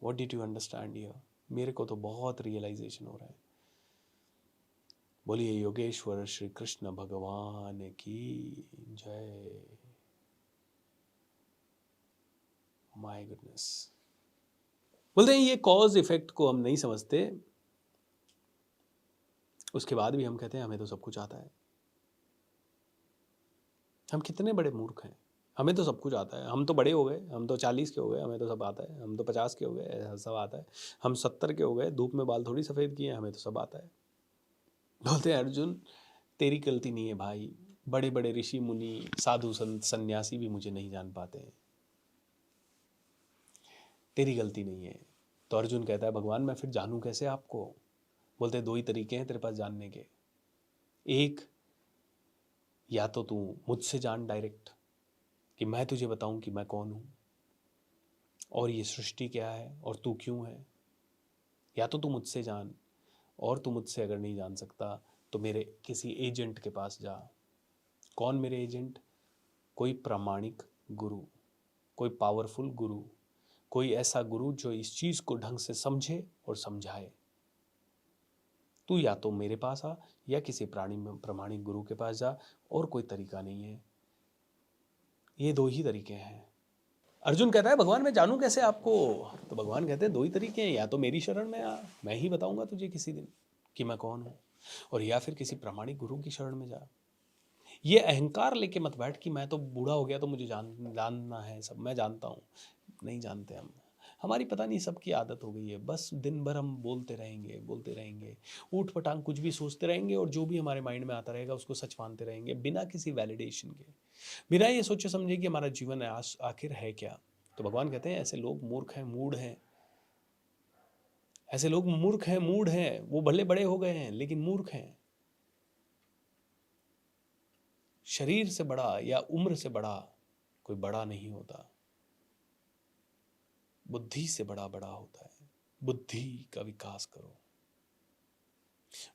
Speaker 1: What did you understand here? मेरे को तो बहुत रियलाइजेशन हो रहा है। बोलिए योगेश्वर श्री कृष्ण भगवान की जय। My goodness. बोलते हैं ये कॉज इफेक्ट को हम नहीं समझते, उसके बाद भी हम कहते हैं हमें तो सब कुछ आता है। हम कितने बड़े मूर्ख हैं, हमें तो सब कुछ आता है। हम तो बड़े हो गए, हम तो 40 के हो गए, हमें तो सब आता है। हम तो 50 के हो गए, सब आता है। हम 70 के हो गए, धूप में बाल थोड़ी सफ़ेद किए, हमें तो सब आता है। बोलते हैं अर्जुन तेरी गलती नहीं है भाई, बड़े बड़े ऋषि मुनि साधु संत सन्यासी भी मुझे नहीं जान पाते हैं, तेरी गलती नहीं है। तो अर्जुन कहता है भगवान मैं फिर जानूं कैसे आपको? बोलते दो ही तरीके हैं तेरे पास जानने के। एक, या तो तू मुझसे जान डायरेक्ट कि मैं तुझे बताऊं कि मैं कौन हूं और ये सृष्टि क्या है और तू क्यों है, या तो तू मुझसे जान, और तू मुझसे अगर नहीं जान सकता तो मेरे किसी एजेंट के पास जा। कौन मेरे एजेंट? कोई प्रामाणिक गुरु, कोई पावरफुल गुरु, कोई ऐसा गुरु जो इस चीज को ढंग से समझे और समझाए। तू या तो मेरे पास आ या किसी प्रामाणिक गुरु के पास जा, और कोई तरीका नहीं है। ये दो ही तरीके हैं। अर्जुन कहता है भगवान मैं जानूं कैसे आपको? तो भगवान कहते हैं दो ही तरीके हैं, या तो मेरी शरण में आ, मैं ही बताऊंगा तुझे किसी दिन कि मैं कौन हूं, और या फिर किसी प्रामाणिक गुरु की शरण में जा। ये अहंकार लेके मत बैठ कि मैं तो बूढ़ा हो गया तो मुझे जानना है सब, मैं जानता हूँ। नहीं जानते हम। हमारी पता नहीं सबकी आदत हो गई है, बस दिन भर हम बोलते रहेंगे, ऊट पटांग कुछ भी सोचते रहेंगे, और जो भी हमारे माइंड में आता रहेगा उसको सच मानते रहेंगे बिना किसी वैलिडेशन के, बिना ये सोचे समझे कि हमारा जीवन आखिर है क्या। तो भगवान कहते हैं ऐसे लोग मूर्ख हैं, मूड हैं। ऐसे लोग मूर्ख हैं, मूड हैं। वो भले बड़े हो गए हैं लेकिन मूर्ख हैं। शरीर से बड़ा या उम्र से बड़ा कोई बड़ा नहीं होता, बुद्धि से बड़ा बड़ा होता है। बुद्धि का विकास करो।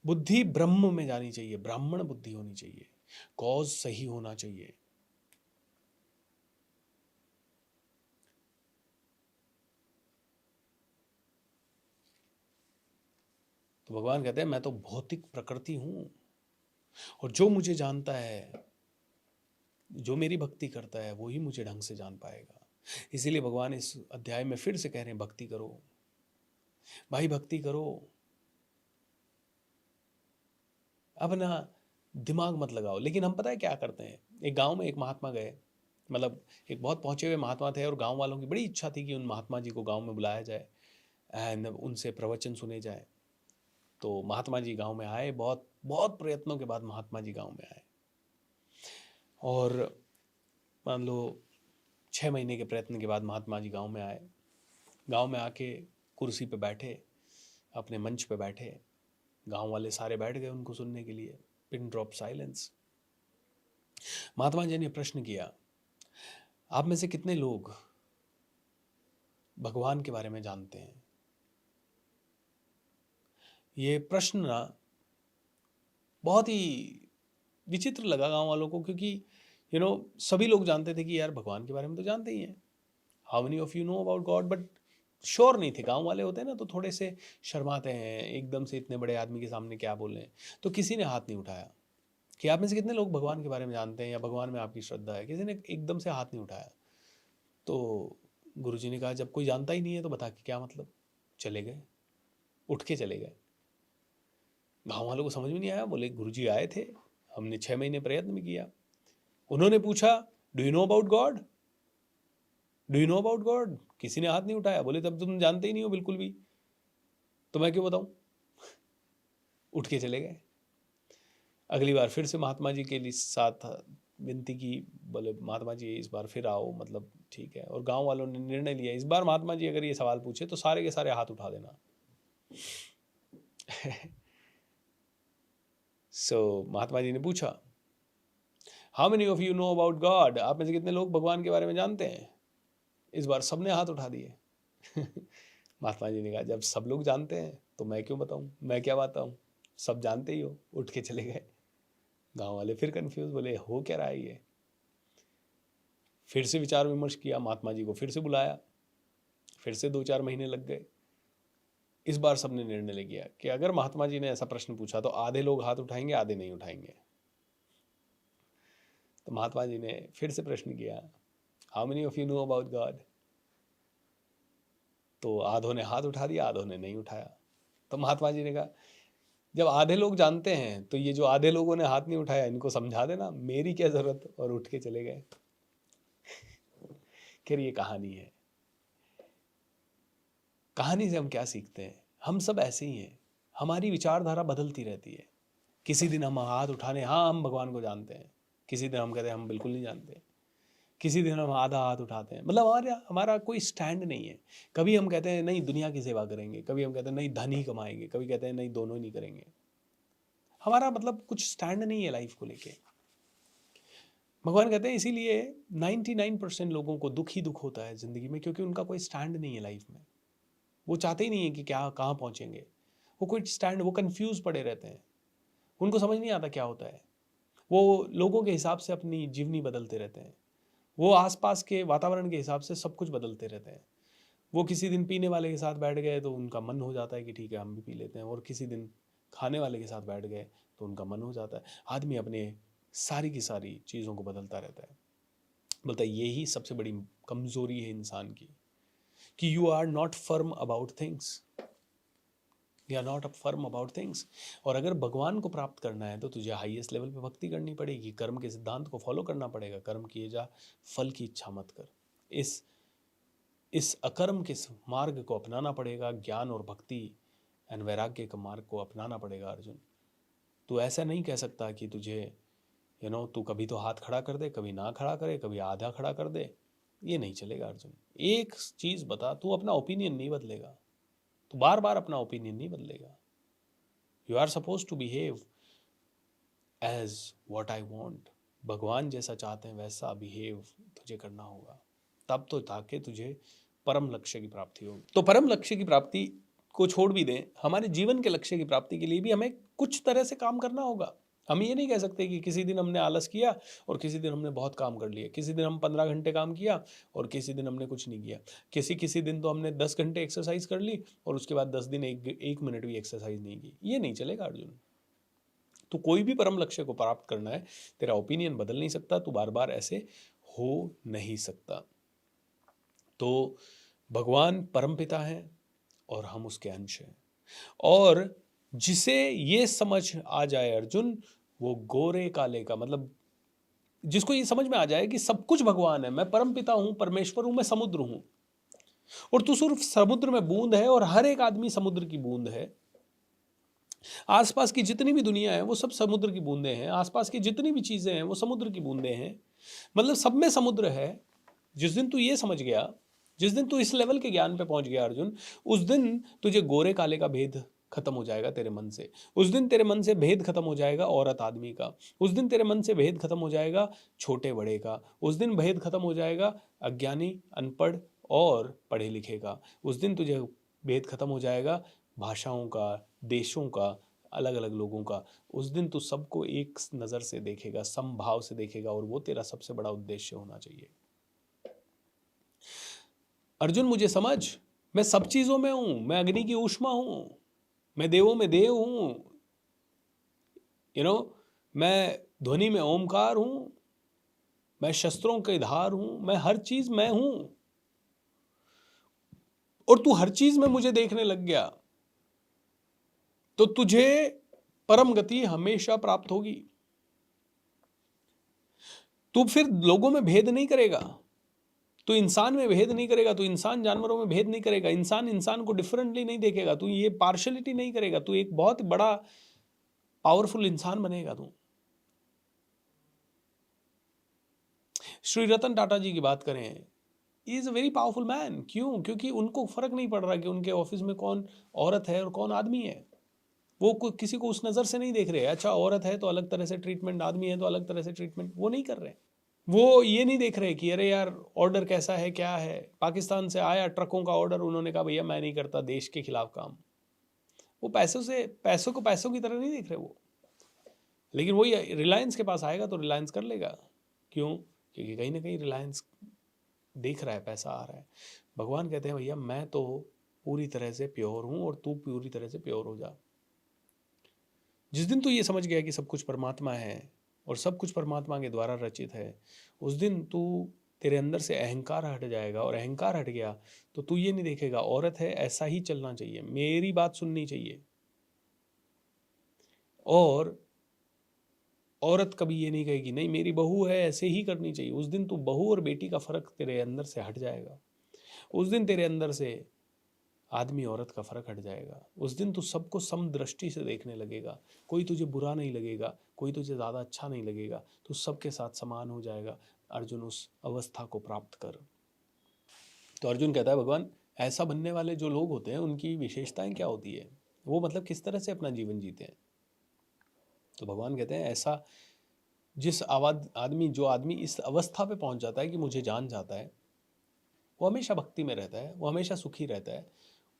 Speaker 1: बुद्धि ब्रह्म में जानी चाहिए, ब्राह्मण बुद्धि होनी चाहिए, कॉज सही होना चाहिए। तो भगवान कहते हैं मैं तो भौतिक प्रकृति हूं, और जो मुझे जानता है, जो मेरी भक्ति करता है, वो ही मुझे ढंग से जान पाएगा। इसीलिए भगवान इस अध्याय में फिर से कह रहे हैं भक्ति करो भाई, भक्ति करो। अब ना दिमाग मत लगाओ। लेकिन हम पता है क्या करते हैं, एक गांव में एक महात्मा गए, मतलब एक बहुत पहुंचे हुए महात्मा थे, और गांव वालों की बड़ी इच्छा थी कि उन महात्मा जी को गांव में बुलाया जाए एंड उनसे प्रवचन सुने जाए। तो महात्मा जी गांव में आए, बहुत बहुत प्रयत्नों के बाद महात्मा जी गांव में आए, और मान लो 6 महीने के प्रयत्न के बाद महात्मा जी गांव में आए। गांव में आके कुर्सी पे बैठे, अपने मंच पे बैठे, गांव वाले सारे बैठ गए उनको सुनने के लिए। Pin drop silence. Mahatma ji ने प्रश्न किया, आप में से कितने लोग भगवान के बारे में जानते हैं? ये प्रश्न ना बहुत ही विचित्र लगा गांव वालों को, क्योंकि सभी लोग जानते थे कि यार भगवान के बारे में तो जानते ही हैं। How many of you know about God, but sure नहीं थे। गांव वाले होते हैं ना तो थोड़े से शर्माते हैं, एकदम से इतने बड़े आदमी के सामने क्या बोलें। तो किसी ने हाथ नहीं उठाया कि आप में से कितने लोग भगवान के बारे में जानते हैं या भगवान में आपकी श्रद्धा है। किसी ने एकदम से हाथ नहीं उठाया। तो गुरुजी ने कहा जब कोई जानता ही नहीं है तो बता के क्या मतलब। चले गए, उठ के चले गए। गाँव वालों को समझ में नहीं आया। बोले गुरुजी आए थे, हमने 6 महीने प्रयत्न भी किया। उन्होंने पूछा do you know about God, do you know about God. किसी ने हाथ नहीं उठाया। बोले तब तुम जानते ही नहीं हो बिल्कुल भी, तो मैं क्यों बताऊं। उठ के चले गए। अगली बार फिर से महात्मा जी के लिए साथ विनती की। बोले महात्मा जी इस बार फिर आओ, मतलब ठीक है। और गांव वालों ने निर्णय लिया इस बार महात्मा जी अगर ये सवाल पूछे तो सारे के सारे हाथ उठा देना। महात्मा जी ने पूछा how many of you know about God, आप में से कितने लोग भगवान के बारे में जानते हैं। इस बार सबने हाथ उठा दिए। महात्मा जी ने कहा जब सब लोग जानते हैं तो मैं क्यों बताऊं, मैं क्या बताऊं, सब जानते ही हो। उठ के चले गए। गांव वाले फिर कंफ्यूज, बोले हो क्या रहा है ये। फिर से विचार विमर्श किया, महात्मा जी को फिर से बुलाया। फिर से 2-4 महीने लग गए। इस बार सबने निर्णय ले लिया कि अगर महात्मा जी ने ऐसा प्रश्न पूछा तो आधे लोग हाथ उठाएंगे, आधे नहीं उठाएंगे। तो महात्मा जी ने फिर से प्रश्न किया how many of you know about God. तो आधों ने हाथ उठा दिया, आधों ने नहीं उठाया। तो महात्मा जी ने कहा जब आधे लोग जानते हैं तो ये जो आधे लोगों ने हाथ नहीं उठाया इनको समझा देना, मेरी क्या जरूरत। और उठ के चले गए। फिर ये कहानी है। कहानी से हम क्या सीखते हैं? हम सब ऐसे ही हैं, हमारी विचारधारा बदलती रहती है। किसी दिन हम हाथ उठाने, हाँ हम भगवान को जानते हैं, किसी दिन हम कहते हैं हम बिल्कुल नहीं जानते, किसी दिन हम आधा हाथ उठाते हैं। मतलब हमारा हमारा कोई स्टैंड नहीं है। कभी हम कहते हैं नहीं दुनिया की सेवा करेंगे, कभी हम कहते हैं नहीं धन ही कमाएंगे, कभी कहते हैं नहीं दोनों ही नहीं करेंगे। हमारा मतलब कुछ स्टैंड नहीं है लाइफ को लेके। भगवान कहते हैं इसीलिए 99% लोगों को दुख ही दुख होता है ज़िंदगी में, क्योंकि उनका कोई स्टैंड नहीं है लाइफ में। वो चाहते ही नहीं है कि क्या कहाँ पहुँचेंगे। वो कोई स्टैंड, वो कन्फ्यूज़ पड़े रहते हैं। उनको समझ नहीं आता क्या होता है। वो लोगों के हिसाब से अपनी जीवनी बदलते रहते हैं। वो आसपास के वातावरण के हिसाब से सब कुछ बदलते रहते हैं। वो किसी दिन पीने वाले के साथ बैठ गए तो उनका मन हो जाता है कि ठीक है हम भी पी लेते हैं, और किसी दिन खाने वाले के साथ बैठ गए तो उनका मन हो जाता है। आदमी अपने सारी की सारी चीज़ों को बदलता रहता है। बोलता है यही सबसे बड़ी कमज़ोरी है इंसान की, कि you are not firm about things, you are not firm about things. और अगर भगवान को प्राप्त करना है तो तुझे हाईएस्ट लेवल पे भक्ति करनी पड़ेगी, कर्म के सिद्धांत को फॉलो करना पड़ेगा। कर्म किए जा, फल की इच्छा मत कर। इस अकर्म के मार्ग को अपनाना पड़ेगा। ज्ञान और भक्ति एंड वैराग्य के मार्ग को अपनाना पड़ेगा अर्जुन। तू ऐसा नहीं कह सकता कि तुझे तू कभी तो हाथ खड़ा कर दे, कभी ना खड़ा करे, कभी आधा खड़ा कर दे। ये नहीं चलेगा अर्जुन। एक चीज बता, तू अपना ओपिनियन नहीं बदलेगा, तू बार बार अपना ओपिनियन नहीं बदलेगा। You are suppose to behave as what I want. भगवान जैसा चाहते हैं वैसा बिहेव तुझे करना होगा, तब तो ताकि तुझे परम लक्ष्य की प्राप्ति होगी। तो परम लक्ष्य की प्राप्ति को छोड़ भी दें, हमारे जीवन के लक्ष्य की प्राप्ति के लिए भी हमें कुछ तरह से काम करना होगा। हम ये नहीं कह सकते कि किसी दिन हमने आलस किया और किसी दिन हमने बहुत काम कर लिया। किसी दिन हम 15 घंटे काम किया और किसी दिन हमने कुछ नहीं किया। किसी दिन तो हमने 10 घंटे एक्सरसाइज कर ली और उसके बाद 10 दिन एक मिनट भी एक्सरसाइज नहीं की। ये नहीं चलेगा अर्जुन। तो कोई भी परम लक्ष्य को प्राप्त करना है, तेरा ओपिनियन बदल नहीं सकता, तू बार बार ऐसे हो नहीं सकता। तो भगवान परमपिता है और हम उसके अंश हैं। और जिसे ये समझ आ जाए अर्जुन, वो गोरे काले का मतलब, जिसको ये समझ में आ जाए कि सब कुछ भगवान है, मैं परमपिता हूं, परमेश्वर हूं, मैं समुद्र हूं, और तू सिर्फ समुद्र में बूंद है और हर एक आदमी समुद्र की बूंद है। आसपास की जितनी भी दुनिया है वो सब समुद्र की बूंदें हैं। आसपास की जितनी भी चीजें हैं वो समुद्र की बूंदें हैं। मतलब सब में समुद्र है। जिस दिन तू ये समझ गया, जिस दिन तू इस लेवल के ज्ञान पे पहुंच गया अर्जुन, उस दिन तुझे गोरे काले का भेद खत्म हो जाएगा तेरे मन से। उस दिन तेरे मन से भेद खत्म हो जाएगा औरत आदमी का। उस दिन तेरे मन से भेद खत्म हो जाएगा छोटे बड़े का। उस दिन भेद खत्म हो जाएगा अज्ञानी अनपढ़ और पढ़े लिखे का। उस दिन तुझे भेद खत्म हो जाएगा भाषाओं का, देशों का, अलग अलग लोगों का। उस दिन तू सबको एक नज़र से देखेगा, समभाव से देखेगा, और वो तेरा सबसे बड़ा उद्देश्य होना चाहिए। अर्जुन मुझे समझ, मैं सब चीज़ों में हूं, मैं अग्नि की ऊष्मा हूं, मैं देवों में देव हूं, मैं ध्वनि में ओमकार हूं, मैं शस्त्रों के धार हूं, मैं हर चीज मैं हूं, और तू हर चीज में मुझे देखने लग गया तो तुझे परम गति हमेशा प्राप्त होगी। तू फिर लोगों में भेद नहीं करेगा, तू इंसान में भेद नहीं करेगा, तू इंसान जानवरों में भेद नहीं करेगा, इंसान इंसान को डिफरेंटली नहीं देखेगा, तू ये पार्शलिटी नहीं करेगा, तू एक बहुत बड़ा पावरफुल इंसान बनेगा तू। श्री रतन टाटा जी की बात करें, is a very powerful man. क्यों? क्योंकि उनको फर्क नहीं पड़ रहा कि उनके ऑफिस में कौन औरत है और कौन आदमी है। वो किसी को उस नज़र से नहीं देख रहे। अच्छा औरत है तो अलग तरह से ट्रीटमेंट, आदमी है तो अलग तरह से ट्रीटमेंट, वो नहीं कर रहे। वो ये नहीं देख रहे कि अरे यार ऑर्डर कैसा है, क्या है। पाकिस्तान से आया ट्रकों का ऑर्डर, उन्होंने कहा भैया मैं नहीं करता देश के खिलाफ काम। वो पैसों को पैसों की तरह नहीं देख रहे वो। लेकिन वही रिलायंस के पास आएगा तो रिलायंस कर लेगा। क्यों? क्योंकि कहीं ना कहीं रिलायंस देख रहा है पैसा आ रहा है। भगवान कहते हैं भैया मैं तो पूरी तरह से प्योर हूं और तू पूरी तरह से प्योर हो जा। जिस दिन तू ये समझ गया कि सब कुछ परमात्मा है और सब कुछ परमात्मा के द्वारा रचित है, उस दिन तू, तेरे अंदर से अहंकार हट जाएगा। और अहंकार हट गया तो तू ये नहीं देखेगा औरत है ऐसा ही चलना चाहिए, मेरी बात सुननी चाहिए। और औरत कभी ये नहीं कहेगी नहीं मेरी बहू है ऐसे ही करनी चाहिए। उस दिन तू बहू और बेटी का फर्क तेरे अंदर से हट जाएगा। उस दिन तेरे अंदर से आदमी औरत का फर्क हट जाएगा। उस दिन तू सबको समदृष्टि से देखने लगेगा। कोई तुझे बुरा नहीं लगेगा, कोई तुझे ज़्यादा अच्छा नहीं लगेगा, तू सबके साथ समान हो जाएगा। अर्जुन उस अवस्था को प्राप्त कर। तो अर्जुन कहता है भगवान ऐसा बनने वाले जो लोग होते हैं उनकी विशेषताएं क्या होती है, वो मतलब किस तरह से अपना जीवन जीते हैं। तो भगवान कहते हैं ऐसा जिस आदमी इस अवस्था पे पहुंच जाता है कि मुझे जान जाता है, वो हमेशा भक्ति में रहता है, वो हमेशा सुखी रहता है।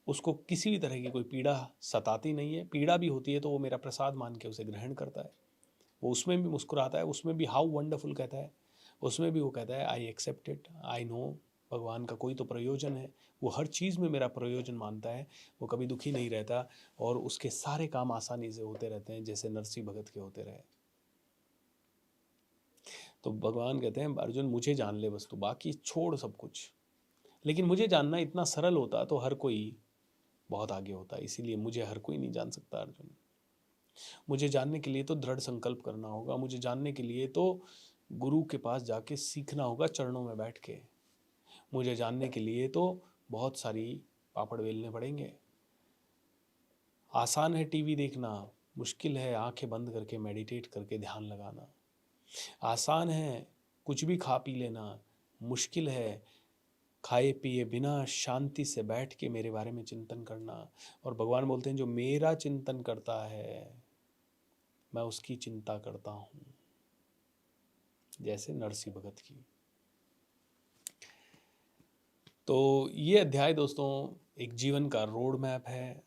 Speaker 1: उसको किसी भी तरह की कोई पीड़ा सताती नहीं है। पीड़ा भी होती है तो वो मेरा प्रसाद मान के उसे ग्रहण करता है। वो उसमें भी मुस्कुराता है, उसमें भी हाउ वंडरफुल कहता है, उसमें भी वो कहता है I accept it, I know भगवान का कोई तो प्रयोजन है। वो हर चीज़ में मेरा प्रयोजन मानता है। वो कभी दुखी नहीं रहता और उसके सारे काम आसानी से होते रहते हैं जैसे नरसिंह भगत के होते रहे। तो भगवान कहते हैं अर्जुन मुझे जान ले बस, तू बाकी छोड़ सब कुछ। लेकिन मुझे जानना इतना सरल होता तो हर कोई बहुत आगे होता, इसीलिए मुझे हर कोई नहीं जान सकता अर्जुन। मुझे जानने के लिए तो दृढ़ संकल्प करना होगा, मुझे जानने के लिए तो गुरु के पास जाके सीखना होगा चरणों में बैठ के। मुझे जानने के लिए तो बहुत सारी पापड़ बेलने पड़ेंगे। आसान है टीवी देखना, मुश्किल है आंखें बंद करके मेडिटेट करके ध्यान लगाना। आसान है कुछ भी खा पी लेना, मुश्किल है खाए पिए बिना शांति से बैठ के मेरे बारे में चिंतन करना। और भगवान बोलते हैं जो मेरा चिंतन करता है मैं उसकी चिंता करता हूँ, जैसे नरसिंह भगत की। तो ये अध्याय दोस्तों एक जीवन का रोड मैप है।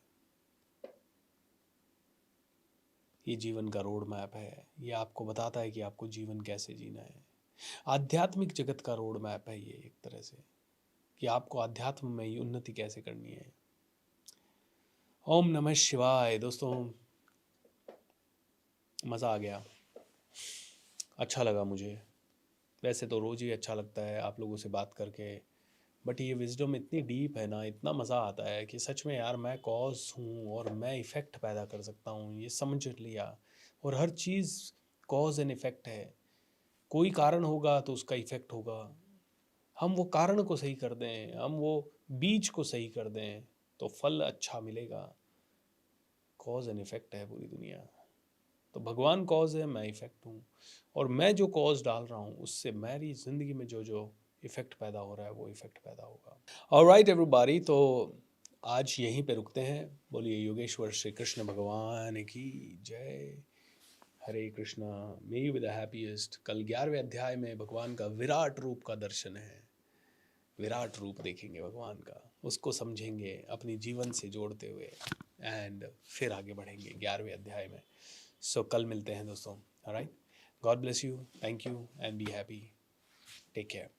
Speaker 1: ये जीवन का रोड मैप है, ये आपको बताता है कि आपको जीवन कैसे जीना है। आध्यात्मिक जगत का रोड मैप है ये एक तरह से, कि आपको अध्यात्म में उन्नति कैसे करनी है। ओम नमः शिवाय। दोस्तों मज़ा आ गया, अच्छा लगा मुझे। वैसे तो रोज़ ही अच्छा लगता है आप लोगों से बात करके, बट ये विजडम इतनी डीप है ना, इतना मज़ा आता है कि सच में यार मैं कॉज हूँ और मैं इफ़ेक्ट पैदा कर सकता हूँ, ये समझ लिया। और हर चीज़ कॉज एंड इफ़ेक्ट है। कोई कारण होगा तो उसका इफ़ेक्ट होगा। हम वो कारण को सही कर दें, हम वो बीज को सही कर दें तो फल अच्छा मिलेगा। कॉज एंड इफ़ेक्ट है पूरी दुनिया। तो भगवान कॉज है, मैं इफ़ेक्ट हूँ। और मैं जो कॉज डाल रहा हूँ उससे मेरी ज़िंदगी में जो जो इफ़ेक्ट पैदा हो रहा है वो इफ़ेक्ट पैदा होगा। ऑलराइट एवरीबॉडी, तो आज यहीं पे रुकते हैं। बोलिए योगेश्वर श्री कृष्ण भगवान की जय। Hare Krishna. May you be the happiest. कल 11वें अध्याय में भगवान का विराट रूप का दर्शन है। विराट रूप देखेंगे भगवान का, उसको समझेंगे अपनी जीवन से जोड़ते हुए एंड फिर आगे बढ़ेंगे 11वें अध्याय में। सो कल मिलते हैं दोस्तों। Alright, God bless you, thank you and be happy, take care.